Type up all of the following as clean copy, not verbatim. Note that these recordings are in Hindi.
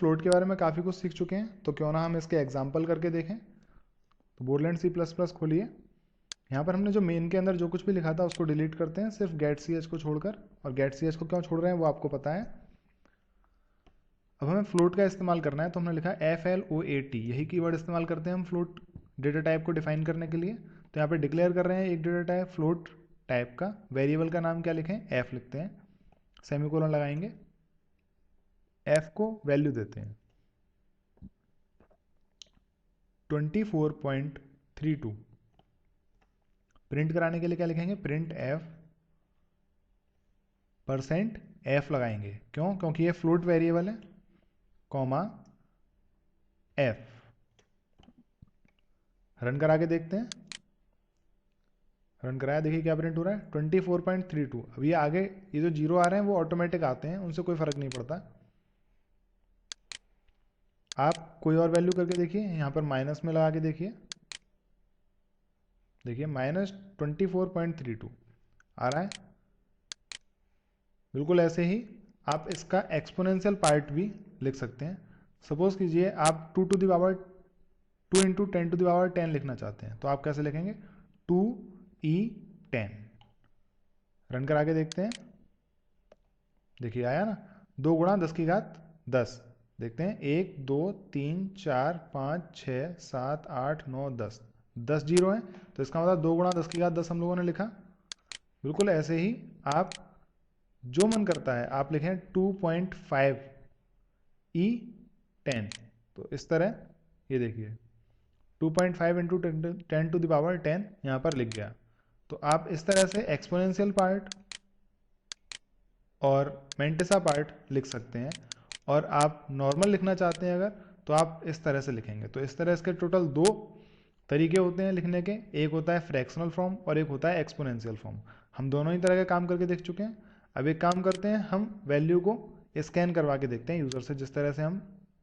फ्लोट के बारे में काफ़ी कुछ सीख चुके हैं, तो क्यों ना हम इसके एग्जाम्पल करके देखें। तो बोरलैंड C++ खोलिए। यहाँ पर हमने जो मेन के अंदर जो कुछ भी लिखा था उसको डिलीट करते हैं, सिर्फ गेट ch को छोड़कर। और गेट ch को क्यों छोड़ रहे हैं वो आपको पता है। अब हमें फ्लोट का इस्तेमाल करना है, तो हमने लिखा FLOAT, यही कीवर्ड इस्तेमाल करते हैं हम फ्लोट डेटा टाइप को डिफाइन करने के लिए। तो यहाँ पे डिक्लेयर कर रहे हैं एक डेटा टाइप फ्लोट टाइप का। वेरिएबल का नाम क्या लिखें, f लिखते हैं, सेमीकोलन लगाएंगे, f को वैल्यू देते हैं 24.32। प्रिंट कराने के लिए क्या लिखेंगे, प्रिंट f %f लगाएंगे। क्यों, क्योंकि ये फ्लोट वेरिएबल है, कॉमा f। रन करा के देखते हैं। रन कराया, देखिए क्या प्रिंट हो रहा है, 24.32। अब ये आगे ये जो जीरो आ रहे हैं वो ऑटोमेटिक आते हैं, उनसे कोई फर्क नहीं पड़ता। आप कोई और वैल्यू करके देखिए, यहाँ पर माइनस में लगा के देखिए, देखिए -24.32 आ रहा है। बिल्कुल ऐसे ही आप इसका एक्सपोनेंशियल पार्ट भी लिख सकते हैं। सपोज कीजिए आप 2 × 10 to the power 10 लिखना चाहते हैं, तो आप कैसे लिखेंगे, 2e10। रन करा के देखते हैं, देखिए आया ना, 2 × 10⁻10। देखते हैं 1 2 3 4 5 6 7 8 9 10, 10 जीरो है, तो इसका मतलब 2 × 10⁻10 हम लोगों ने लिखा। बिल्कुल ऐसे ही आप जो मन करता है आप लिखें 2.5 e10। तो इस तरह ये देखिए 2.5 × 10 to the power 10 यहाँ पर लिख गया। तो आप इस तरह से एक्सपोनेंशियल पार्ट और मेंटिसा पार्ट लिख सकते हैं। और आप नॉर्मल लिखना चाहते हैं अगर, तो आप इस तरह से लिखेंगे। तो इस तरह इसके टोटल 2 तरीके होते हैं लिखने के, एक होता है फ्रैक्शनल फॉर्म और एक होता है एक्सपोनेंशियल फॉर्म। हम दोनों ही तरह के काम करके देख चुके हैं। अब एक काम करते हैं, हम वैल्यू को स्कैन करवा के देखते हैं यूज़र से, जिस तरह से हम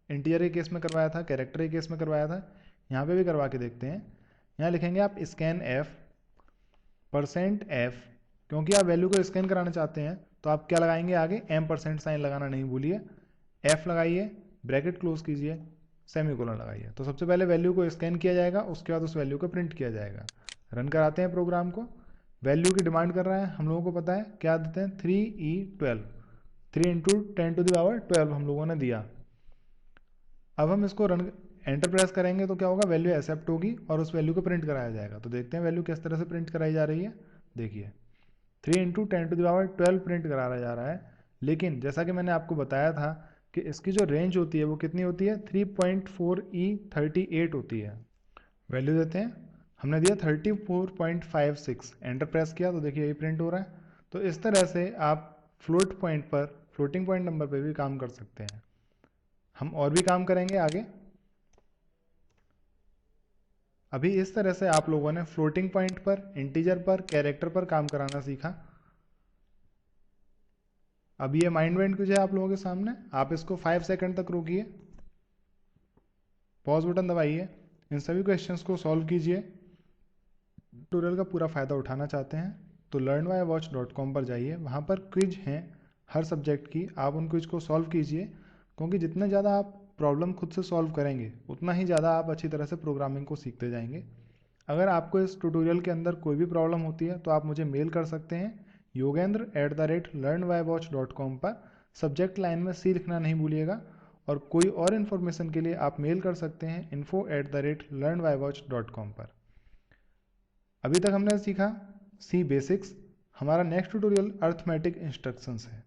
इंटीजर के केस में करवाया था, कैरेक्टर के केस में करवाया था, यहाँ पे भी करवा के देखते हैं। यहाँ लिखेंगे आप स्कैन f %f, क्योंकि आप वैल्यू को स्कैन कराना चाहते हैं तो आप क्या लगाएंगे आगे, M% साइन लगाना नहीं भूलिए, f लगाइए, ब्रैकेट क्लोज कीजिए, सेमीकोलन लगाइए। तो सबसे पहले वैल्यू को स्कैन किया जाएगा, उसके बाद उस वैल्यू को प्रिंट किया जाएगा। रन कराते हैं प्रोग्राम को। वैल्यू की डिमांड कर रहा है, हम लोगों को पता है क्या देते हैं, 3e12, 3 × 10 to the power 12 हम लोगों ने दिया। अब हम इसको रन एंटर प्रेस करेंगे तो क्या होगा, वैल्यू एक्सेप्ट होगी और उस वैल्यू को प्रिंट कराया जाएगा। तो देखते हैं वैल्यू किस तरह से प्रिंट कराई जा रही है। देखिए 3 × 10 to the power 12 प्रिंट कराया जा रहा है। लेकिन जैसा कि मैंने आपको बताया था कि इसकी जो रेंज होती है वो कितनी होती है, 3.4e38 होती है। वैल्यू देते हैं, हमने दिया 34.56, एंटर प्रेस किया तो देखिए यही प्रिंट हो रहा है। तो इस तरह से आप फ्लोट पॉइंट पर, फ्लोटिंग पॉइंट नंबर पर भी काम कर सकते हैं। हम और भी काम करेंगे आगे। अभी इस तरह से आप लोगों ने फ्लोटिंग पॉइंट पर, इंटीजर पर, कैरेक्टर पर काम कराना सीखा। अब ये माइंड वेंट कुछ है आप लोगों के सामने, आप इसको 5 सेकंड तक रोकिए, पॉज बटन दबाइए, इन सभी क्वेश्चंस को सॉल्व कीजिए। ट्यूटोरियल का पूरा फ़ायदा उठाना चाहते हैं तो learnwhywatch.com पर जाइए, वहाँ पर क्विज हैं हर सब्जेक्ट की, आप उन क्विज को सॉल्व कीजिए। क्योंकि जितना ज़्यादा आप प्रॉब्लम खुद से सॉल्व करेंगे उतना ही ज़्यादा आप अच्छी तरह से प्रोग्रामिंग को सीखते जाएंगे। अगर आपको इस ट्यूटोरियल के अंदर कोई भी प्रॉब्लम होती है तो आप मुझे मेल कर सकते हैं yogendra@learnwhywatch.com पर। सब्जेक्ट लाइन में C लिखना नहीं भूलिएगा। और कोई और इन्फॉर्मेशन के लिए आप मेल कर सकते हैं info@learnwhywatch.com पर। अभी तक हमने सीखा C बेसिक्स। हमारा नेक्स्ट ट्यूटोरियल अर्थमेटिक इंस्ट्रक्शंस है।